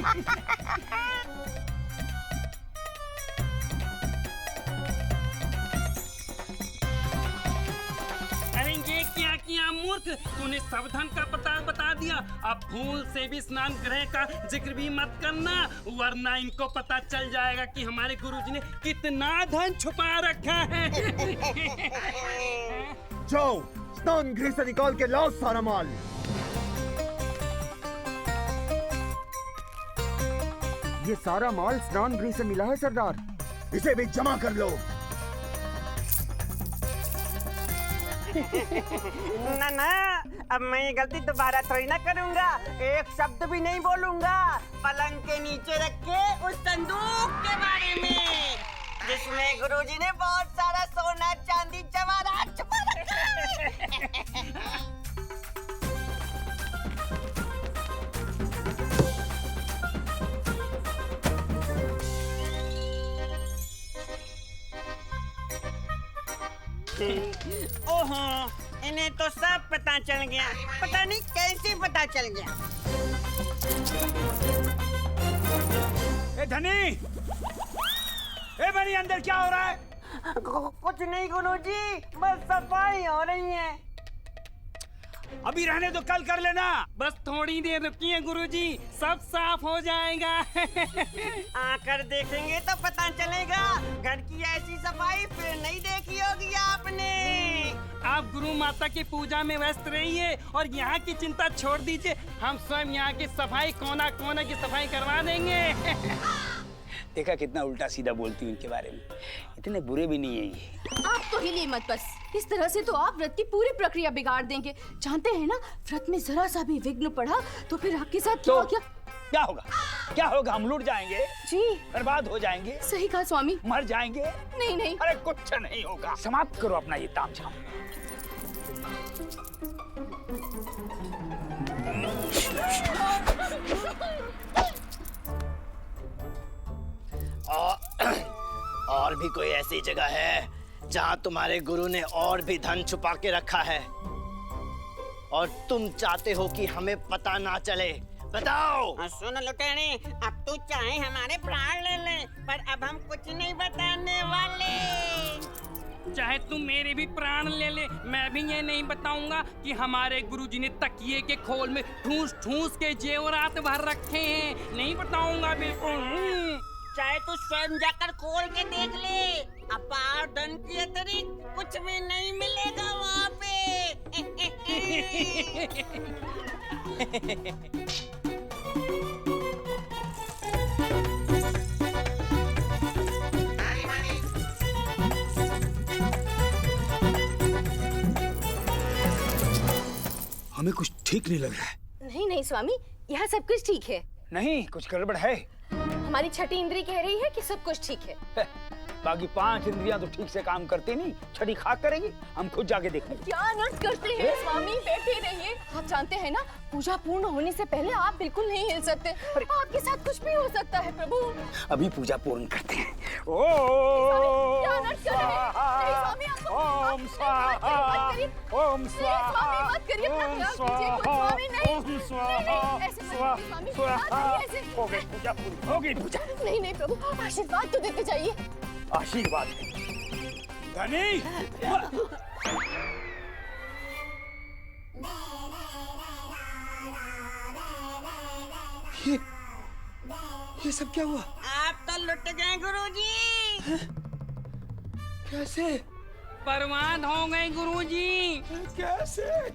अरे ये क्या किया मूर्ख, तूने सावधान का पता बता दिया। अब भूल से भी स्नान गृह का जिक्र भी मत करना, वरना इनको पता चल जाएगा कि हमारे गुरुजी ने कितना धन छुपा रखा है। जाओ, स्नान गृह से निकाल के लाओ सारा माल। ये सारा माल स्नान गृह से मिला है सरदार। इसे भी जमा कर लो। ना ना, अब मैं ये गलती दोबारा थोड़ी ना करूंगा। एक शब्द भी नहीं बोलूंगा पलंग के नीचे रखे उस संदूक के बारे में, जिसमें गुरुजी ने बहुत सारा सोना चांदी जवाहरात छुपा रखा है। ओहो, इन्हें तो सब पता चल गया। पता नहीं कैसे पता चल गया। ए धनी, ए बनी, अंदर क्या हो रहा है? कुछ नहीं गुरुजी, बस सफाई हो रही है। अभी रहने तो कल कर लेना। बस थोड़ी देर रुकिए गुरुजी, सब साफ हो जाएगा। आकर देखेंगे तो पता चलेगा। घर की ऐसी सफाई फिर नहीं देखी होगी आपने। आप गुरु माता की पूजा में व्यस्त रहिए और यहाँ की चिंता छोड़ दीजिए। हम स्वयं यहाँ की सफाई, कोना कोना की सफाई करवा देंगे। देखा कितना उल्टा सीधा बोलती हूँ इनके बारे में। इतने बुरे भी नहीं है ये। आप तो हिलिए मत बस। इस तरह से तो आप व्रत की पूरी प्रक्रिया बिगाड़ देंगे। जानते हैं ना, व्रत में जरा सा भी विघ्न पड़ा तो फिर आपके साथ क्या तो क्या होगा? क्या होगा? हम लूट जाएंगे जी, बर्बाद हो जाएंगे। सही कहा स्वामी। मर जाएंगे। नहीं नहीं, अरे कुछ नहीं होगा। समाप्त करो अपना ये तामझाम। और भी कोई ऐसी जगह है जहां तुम्हारे गुरु ने और भी धन छुपा के रखा है और तुम चाहते हो कि हमें पता ना चले? बताओ। सुन लुटेरे, अब तू चाहे हमारे प्राण ले ले, पर अब हम कुछ नहीं बताने वाले। चाहे तुम मेरे भी प्राण ले ले, मैं भी ये नहीं बताऊंगा कि हमारे गुरुजी ने तकिए के खोल में ठूस ठूस के जेवरात भर रखे हैं। नहीं बताऊंगा बिल्कुल। चाहे तू स्वयं जाकर खोल के देख ले, अपार धन के अतिरिक्त कुछ भी नहीं मिलेगा वहाँ पे। हमें कुछ ठीक नहीं लग रहा है। नहीं नहीं स्वामी, यहाँ सब कुछ ठीक है। नहीं, कुछ गड़बड़ है। हमारी छठी इंद्री कह रही है कि सब कुछ ठीक है। बाकी 5 इंद्रियां तो ठीक से काम करती नहीं, छठी खाक करेगी। हम खुद जाके देखेंगे। क्या अनर्थ करते हैं स्वामी, बैठे रहिए। आप जानते हैं ना, पूजा पूर्ण होने से पहले आप बिल्कुल नहीं हिल सकते। आपके साथ कुछ भी हो सकता है प्रभु। अभी पूजा पूर्ण करते हैं। क्या अनर्थ कर रहे हैं? नहीं स्वामी, ओम स्वाहा, ओम स्वाहा, मत करिए, अपना त्याग कीजिए। स्वामी नहीं, ओम स्वाहा, ऐसे मत करिए स्वामी। हो गई पूजा पूरी, हो गई पूजा। नहीं नहीं प्रभु, आशीर्वाद तो देते जाइए। आशीर्वाद है धनी। ये सब क्या हुआ? आप तो लुट गए गुरुजी। कैसे? बर्बाद हो गए गुरुजी। कैसे?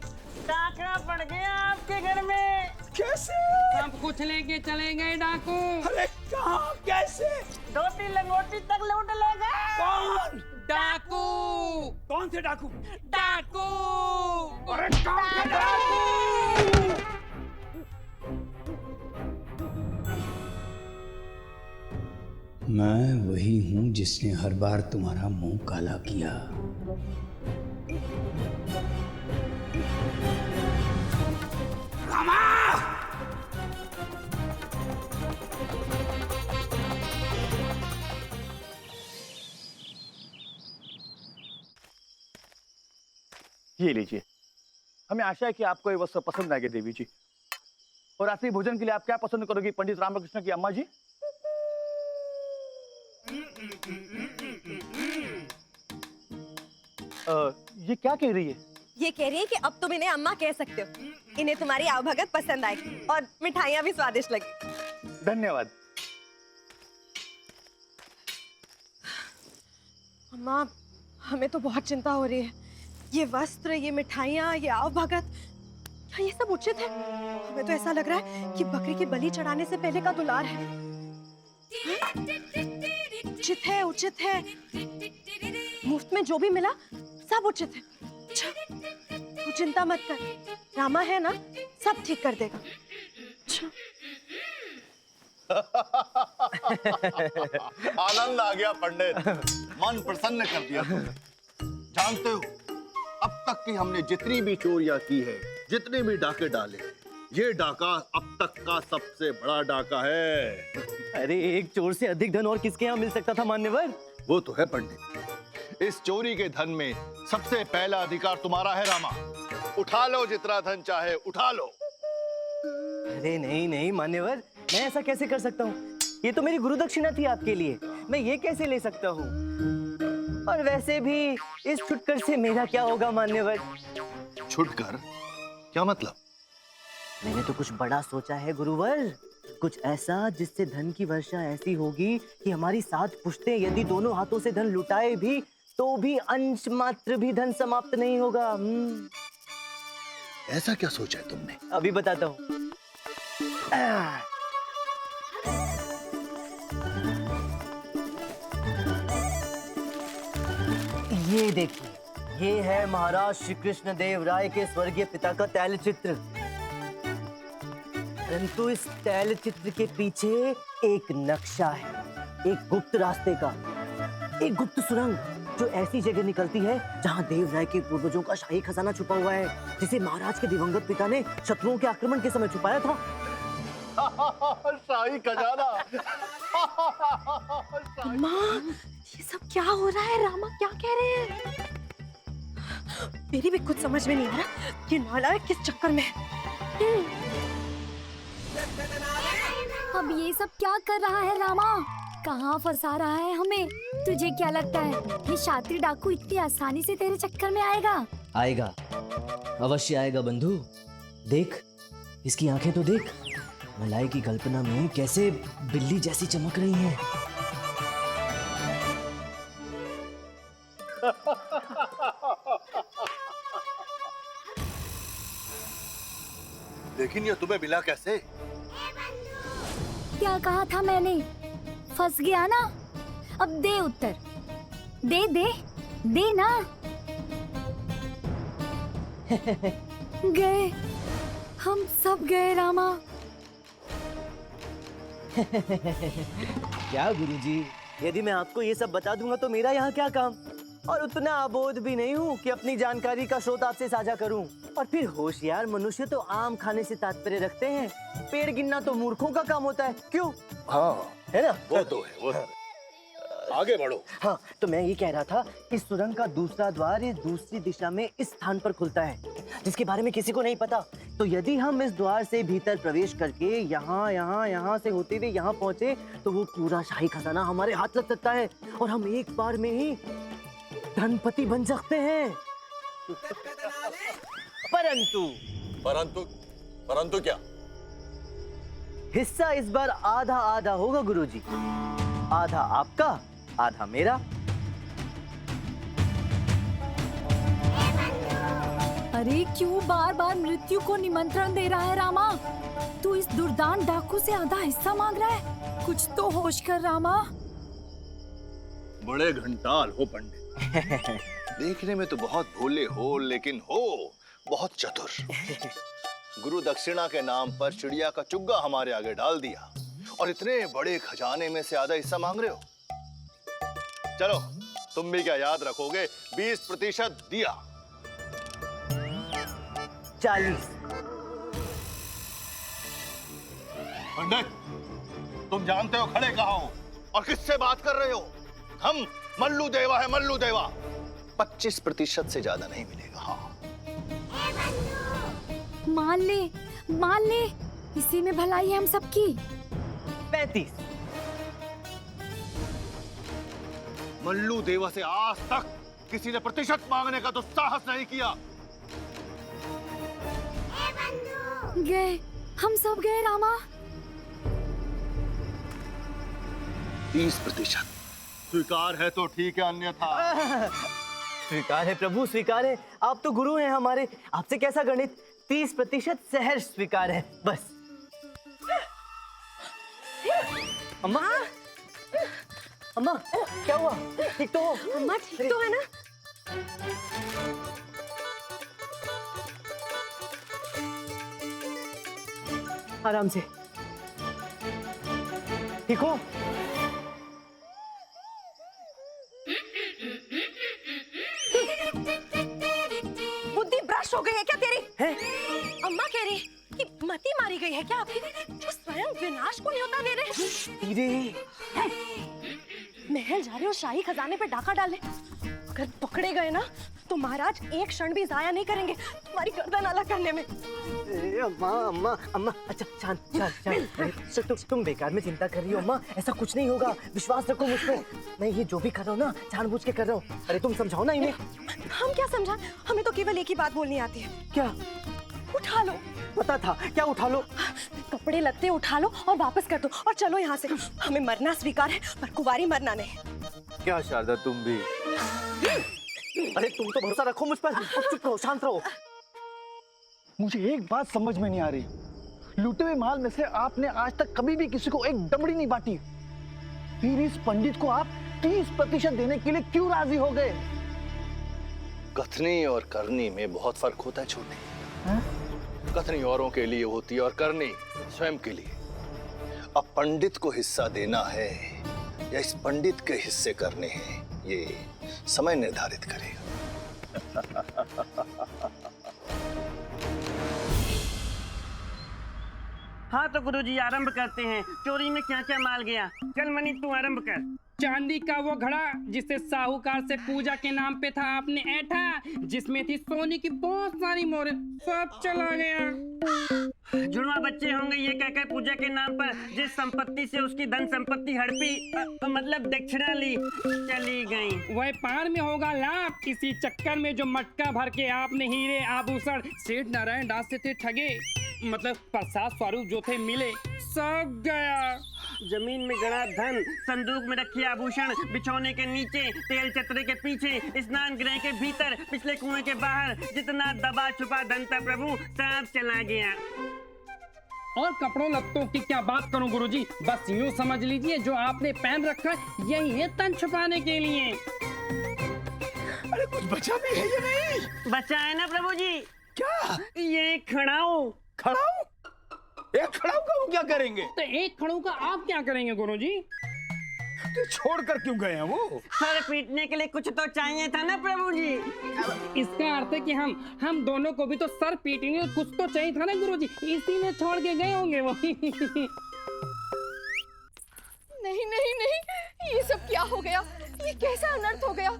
डाका पड़ गया आपके घर में। कैसे? सब कुछ लेके चले गए डाकू। अरे कहाँ? कैसे? धोती लंगोटी तक लूट ले गए। कौन? डाकू। कौन थे डाकू? डाकू। अरे कौन थे डाकू? मैं वही हूं जिसने हर बार तुम्हारा मुंह काला किया। रामा! ये लीजिए। हमें आशा है कि आपको ये वस्त्र पसंद आएंगे देवी जी। और रात्रि भोजन के लिए आप क्या पसंद करोगी पंडित रामकृष्ण की अम्मा जी? ये क्या कह रही है? ये कह रही है कि अब तुम इन्हें अम्मा कह सकते हो। इन्हें तुम्हारी आवभगत पसंद आएगी और मिठाइयाँ भी स्वादिष्ट लगी। धन्यवाद। अम्मा, हमें तो बहुत चिंता हो रही है। ये वस्त्र, ये मिठाइयाँ, ये आवभगत, क्या ये सब उचित है? हमें तो ऐसा लग रहा है कि बकरी की बलि चढ़ाने से पहले का दुलार है। उचित है, उचित है। मुफ्त में जो भी मिला सब उचित है। तू चिंता मत कर, रामा है ना, सब ठीक कर देगा। आनंद आ गया पंडित, मन प्रसन्न कर दिया तुमने। जानते हो, अब तक की हमने जितनी भी चोरियां की है, जितने भी डाके डाले, ये डाका अब तक का सबसे बड़ा डाका है। अरे एक चोर से अधिक धन और किसके यहाँ मिल सकता था मान्यवर? वो तो है पंडित, इस चोरी के धन में सबसे पहला अधिकार तुम्हारा है रामा। उठा लो जितना धन चाहे उठा लो। अरे नहीं नहीं मान्यवर, मैं ऐसा कैसे कर सकता हूँ? ये तो मेरी गुरु दक्षिणा थी आपके लिए, मैं ये कैसे ले सकता हूँ? और वैसे भी इस छुटकर से मेरा क्या होगा मान्यवर? छुटकर? क्या मतलब? मैंने तो कुछ बड़ा सोचा है गुरुवर, कुछ ऐसा जिससे धन की वर्षा ऐसी होगी कि हमारी 7 पुश्तें यदि दोनों हाथों से धन लुटाए भी तो भी अंश मात्र भी धन समाप्त नहीं होगा। ऐसा क्या सोचा है तुमने? अभी बताता हूँ। ये देखिए, ये है महाराज श्री कृष्ण देव राय के स्वर्गीय पिता का तैलचित्र। परंतु इस तैलचित्र के पीछे एक नक्शा है, एक गुप्त रास्ते का, एक गुप्त सुरंग जो ऐसी जगह निकलती है जहां देव राय के पूर्वजों का शाही खजाना छुपा हुआ है, जिसे महाराज के दिवंगत पिता ने शत्रुओं के आक्रमण के समय छुपाया था। शाही खजाना। माँ, ये सब क्या हो रहा है? रामा क्या कह रहे हैं? मेरी भी कुछ समझ में नहीं आ रहा कि नालायक किस चक्कर में है। अब ये सब क्या कर रहा है रामा? कहाँ फंसा रहा है हमें? तुझे क्या लगता है ये शातिर डाकू इतनी आसानी से तेरे चक्कर में आएगा? आएगा, अवश्य आएगा बंधु। देख, इसकी आंखें तो देख, मलाई की कल्पना में कैसे बिल्ली जैसी चमक रही हैं। लेकिन ये तुम्हें मिला कैसे? क्या कहा था मैंने? फंस गया ना? अब दे उत्तर, दे दे दे ना। गए, हम सब गए रामा। क्या गुरुजी, यदि मैं आपको ये सब बता दूंगा तो मेरा यहाँ क्या काम? और उतना अबोध भी नहीं हूँ कि अपनी जानकारी का स्रोत आपसे साझा करूँ। और फिर होशियार मनुष्य तो आम खाने से तात्पर्य रखते हैं, पेड़ गिनना तो मूर्खों का काम होता है, क्यों? हाँ, है ना? वो तो है, वो है। आगे बढ़ो। हाँ, तो मैं ये कह रहा था, इस सुरंग का दूसरा द्वार इस दूसरी दिशा में इस स्थान पर खुलता है, जिसके बारे में किसी को नहीं पता। तो यदि हम इस द्वार से भीतर प्रवेश करके यहाँ यहाँ यहाँ से होते हुए यहाँ पहुँचे तो वो पूरा शाही खजाना हमारे हाथ लग सकता है और हम एक बार में ही धनपति बन सकते हैं। परंतु परंतु परंतु क्या? हिस्सा इस बार आधा आधा होगा गुरुजी, आधा आपका, आधा मेरा। अरे क्यों बार बार मृत्यु को निमंत्रण दे रहा है रामा? तू इस दुर्दान डाकू से आधा हिस्सा मांग रहा है? कुछ तो होश कर रामा। बड़े घंटाल हो पंडित। देखने में तो बहुत भोले हो, लेकिन हो बहुत चतुर। गुरु दक्षिणा के नाम पर चिड़िया का चुग्गा हमारे आगे डाल दिया और इतने बड़े खजाने में से आधा हिस्सा मांग रहे हो। चलो, तुम भी क्या याद रखोगे? 20% दिया। 40। पंडित, तुम जानते हो खड़े कहाँ हो और किससे बात कर रहे हो? हम मल्लू देवा है, मल्लू देवा। 25% से ज्यादा नहीं मिलेगा। हाँ, मान ले इसी में भलाई है हम सबकी। 35। मल्लू देवा से आज तक किसी ने प्रतिशत मांगने का दुस्साहस नहीं किया। गए, हम सब गए रामा। 30% स्वीकार है तो ठीक है, अन्यथा स्वीकार है प्रभु, स्वीकार है। आप तो गुरु हैं हमारे, आपसे कैसा गणित। 30% सहर्ष स्वीकार है, बस। अम्मा, अम्मा क्या हुआ? ठीक तो हो? अम्मा ठीक तो है ना? आराम से। ठीक हो? बुद्धि भ्रष्ट हो गई है क्या तेरी? है? अम्मा कह रही कि मती मारी गई है क्या आपकी, जो स्वयं विनाश को न्योता दे रहे हैं। महल जा रहे हो शाही खजाने पे डाका डालने। अगर पकड़े गए ना तो महाराज एक क्षण भी जाया नहीं करेंगे तुम्हारी गर्दन अलग करने में। अम्मा अम्मा अम्मा, अच्छा शांत शांत शांत। तुम बेकार में चिंता कर रही हो अम्मा, ऐसा कुछ नहीं होगा, विश्वास रखो मुझ पे। मैं ये जो भी कर रहा हूँ ना जानबूझ के कर रहा हूँ। अरे तुम समझाओ ना इन्हें। हम क्या समझा, हमें तो केवल एक ही बात बोलनी आती है। क्या? उठा लो। पता था, क्या उठा लो? कपड़े लत्ते उठा लो और वापस कर दो और चलो यहाँ से। हमें मरना स्वीकार है पर कुंवारी मरना नहीं। क्या शारदा तुम भी? अरे तुम तो भरोसा रखो मुझ पर। चुप रहो, शांत रहो। मुझे एक बात समझ में नहीं आ रही, लूटे हुए माल में से आपने आज तक कभी भी किसी को एक दमड़ी नहीं बांटी, फिर इस पंडित को आप 30% देने के लिए क्यों राजी हो गए? कथनी और करनी में बहुत फर्क होता है छोटे। कथनी औरों के लिए होती है और करनी स्वयं के लिए। अब पंडित को हिस्सा देना है या इस पंडित के हिस्से करने हैं, ये समय निर्धारित करेगा। हाँ तो गुरुजी आरंभ करते हैं। चोरी में क्या क्या माल गया? चल मनी तू आरंभ कर। चांदी का वो घड़ा जिसे साहूकार से पूजा के नाम पे था आपने ऐठा, जिसमें थी सोने की बहुत सारी मोहरें, सब चला गया। जुड़वा बच्चे होंगे ये कहकर पूजा के नाम पर जिस संपत्ति से उसकी धन संपत्ति हड़पी मतलब दक्षिणा ली, चली गई। व्यापार में होगा लाभ, इसी चक्कर में जो मटका भर के आपने हीरे आभूषण सेठ नारायण दास से थे ठगे, मतलब प्रसाद स्वरूप जो थे मिले, सब गया। जमीन में गड़ा धन, संदूक में रखी आभूषण, बिछौने के नीचे, तेल चतरे के पीछे, स्नान गृह के भीतर, पिछले कुएं के बाहर, जितना दबा छुपा धन था प्रभु सब चला गया। और कपड़ों लत्तों की क्या बात करूं गुरुजी, बस यूं समझ लीजिए जो आपने पहन रखा है यही है तन छुपाने के लिए। अरे कुछ बचा भी है या नहीं? बचा है ना प्रभु जी। क्या? ये खड़ाऊ। खड़ाऊ? एक खड़ाऊ का वो क्या करेंगे? तो एक खड़ाऊ का आप क्या करेंगे गुरुजी? तो छोड़कर क्यों गए हैं वो? सर पीटने के लिए कुछ तो चाहिए था ना प्रभु जी। इसका अर्थ है कि हम दोनों को भी तो सर पीटने को कुछ तो चाहिए था ना गुरुजी, इसी में छोड़ के गए होंगे वो। नहीं नहीं नहीं, ये सब क्या हो गया? ये कैसा अनर्थ हो गया?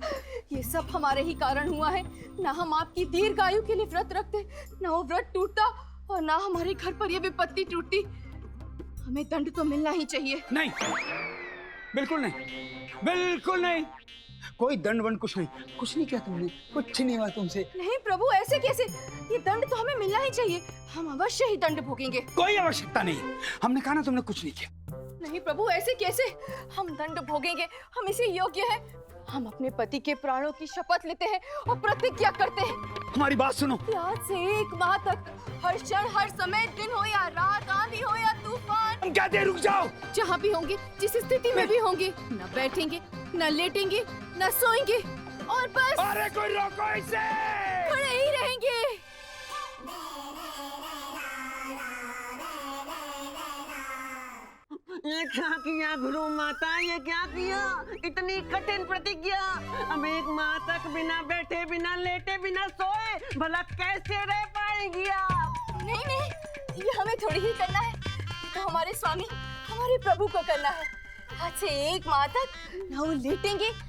ये सब हमारे ही कारण हुआ है। ना हम आपकी दीर्घायु के लिए व्रत रखते, ना वो व्रत टूटता और ना हमारे घर पर ये विपत्ति टूटती। हमें दंड तो मिलना ही चाहिए। नहीं, बिल्कुल नहीं, बिल्कुल नहीं। कोई दंड वंड कुछ नहीं किया तुमने, कुछ नहीं हुआ तुमसे। नहीं प्रभु, ऐसे कैसे? ये दंड तो हमें मिलना ही चाहिए। हम अवश्य ही दंड भोगेंगे। कोई आवश्यकता नहीं, हमने कहा ना तुमने कुछ नहीं किया। नहीं प्रभु, ऐसे कैसे? हम दंड भोगेंगे, हम इसे योग्य हैं। हम अपने पति के प्राणों की शपथ लेते हैं और प्रतिज्ञा करते हैं। हमारी बात सुनो। आज से 1 माह तक हर क्षण हर समय, दिन हो या रात, आंधी हो या तूफान, तुम क्या देर रुक जाओ। जहाँ भी होंगे, जिस स्थिति में भी होंगे, न बैठेंगे, न लेटेंगे, न सोएंगे और बस अरे कोई रोको इसे। खड़े ही रहेंगे। ये क्या किया गुरु माता, ये क्या किया? इतनी कठिन प्रतिज्ञा। हम 1 माह तक बिना बैठे, बिना लेटे, बिना सोए भला कैसे रह पाएंगी आप? नहीं नहीं, ये हमें थोड़ी ही करना है, ये तो हमारे स्वामी, हमारे प्रभु को करना है। आज से 1 माह तक न वो लेटेंगे,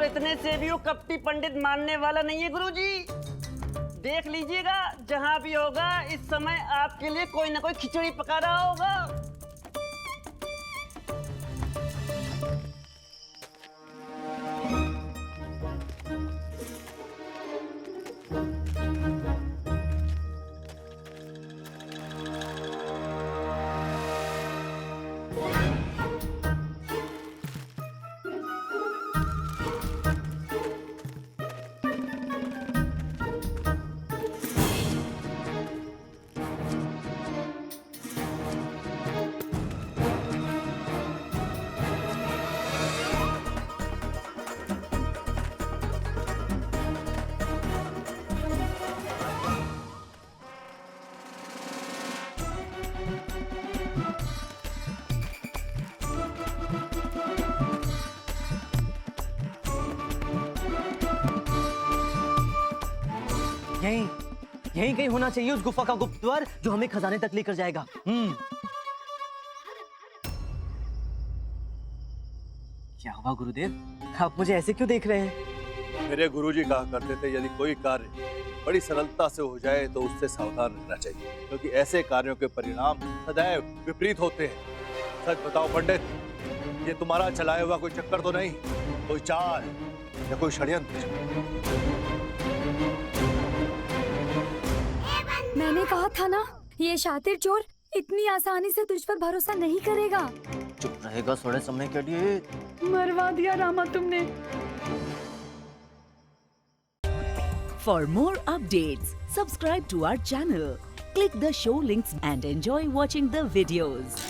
और इतने से भी वो कपटी पंडित मानने वाला नहीं है गुरुजी। देख लीजिएगा, जहां भी होगा इस समय आपके लिए कोई ना कोई खिचड़ी पका रहा होगा। यहीं कहीं होना चाहिए उस गुफा का गुप्त द्वार जो हमें खजाने तक लेकर जाएगा। क्या हुआ गुरुदेव, आप मुझे ऐसे क्यों देख रहे हैं? मेरे गुरुजी कहा करते थे, यदि कोई कार्य बड़ी सरलता से हो जाए तो उससे सावधान रहना चाहिए, क्योंकि ऐसे कार्यों के परिणाम सदैव विपरीत होते हैं। सच बताओ पंडित, ये तुम्हारा चलाया हुआ कोई चक्कर तो नहीं, कोई चाल या कोई षड्यंत्र? मैंने कहा था ना, ये शातिर चोर इतनी आसानी से तुझ पर भरोसा नहीं करेगा। चुप रहेगा थोड़े समय के लिए? मरवा दिया रामा तुमने। For more updates, subscribe to our channel, click the show links and enjoy watching the videos.